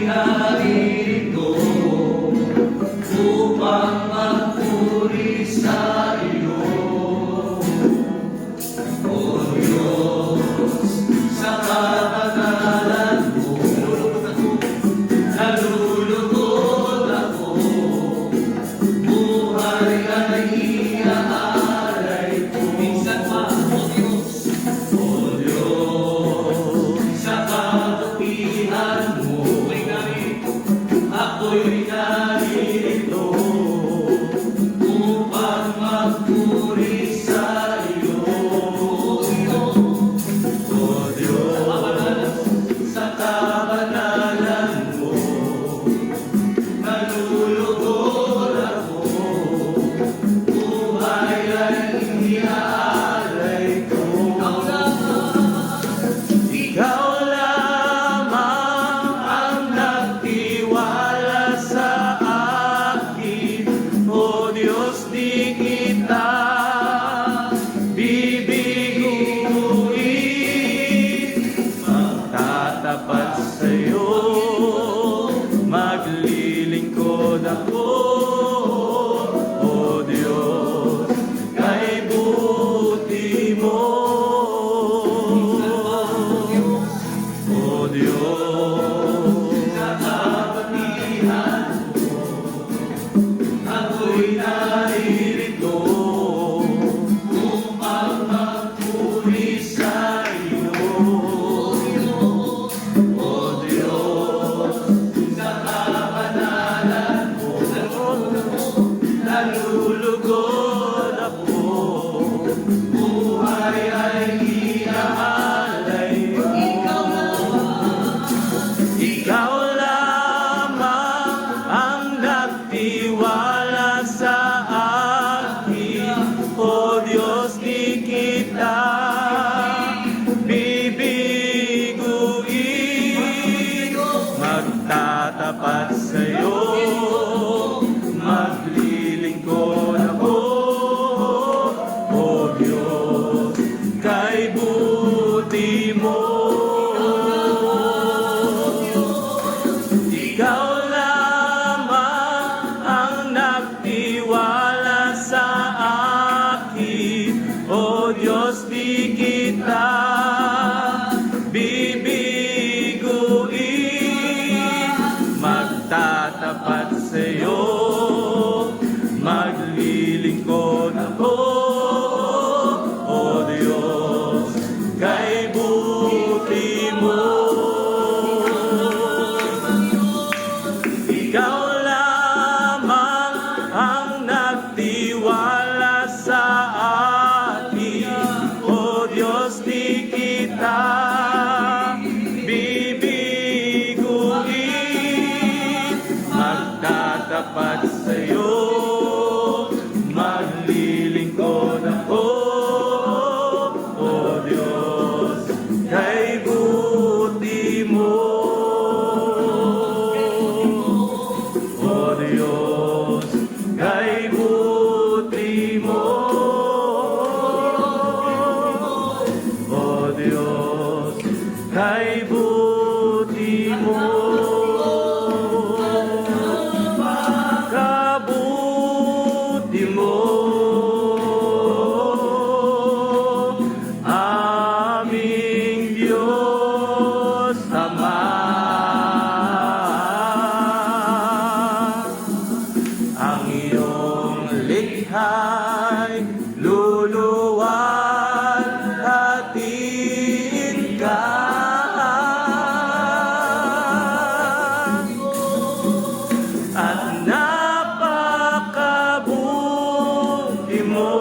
narito upang magpuri sa iyo. O Diyos, sa kabanalan mo, nalulugod ako, buhay ay iaalay ko. Minsan pa, O Diyos, sa kabutihan mo, ako'y narito upang magpuri sa iyo. O Diyos, sa kabanalan mo, nalulugod ako, buhay ay iniaalay ko. Ikaw lamang ang nagtiwala sa akin, O Diyos, di kita bibiguin. Magtatapat sa'yo, maglilingkod ako, O Diyos, kay buti mo. O Diyos, sa kabutihan mo, ako'y naririto upang magpuri sa iyo. O Diyos, sa kabanalan mo, nalulugod ako, buhay ay iaalay mo. Ikaw lamang ang nagtiwala sa akin, O Diyos, di kita bibiguin. Magtatapat sa'yo, maglilingkod ako, O Diyos, kay buti mo. Ikaw lamang ang nagtiwala sa akin, O Diyos, di kita bibiguin. Magtatapat sa'yo, maglilingkod ako, O Diyos, kay buti mo. Ikaw lamang ang nagtiwala sa akin, O Diyos, di kita bibiguin. Magtatapat sa'yo, maglilingkod ako, O Diyos, kay buti mo. O Diyos, kay buti mo. O Diyos, kay buti mo. Kabuti mo, aming Diyos Ama. Ang iyong likha'y luluwalhatiin ka. At napakabuti mo,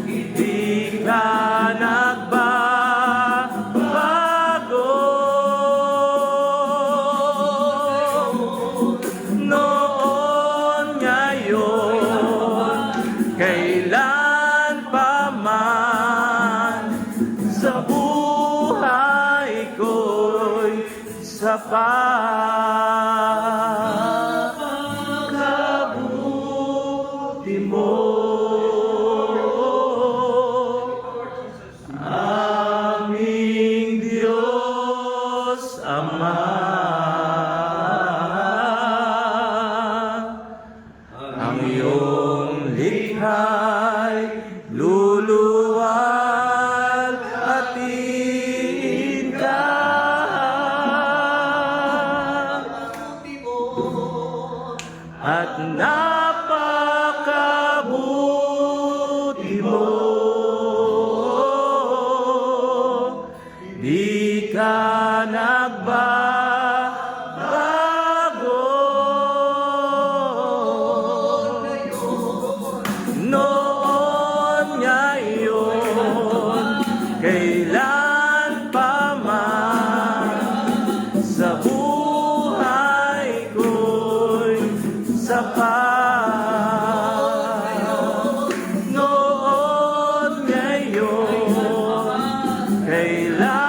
hindi ka nagbabago. Noon, ngayon, kailan pa man, sa buhay ko'y sapat. Napakabuti mo, aming Diyos. Ama. Ang iyong likha'y luluwal at iinda. At napakabuti mo, di ka nagbabago. Noon, ngayon, kailan pa man, sa buhay ko'y sapat. Noon, ngayon, kailan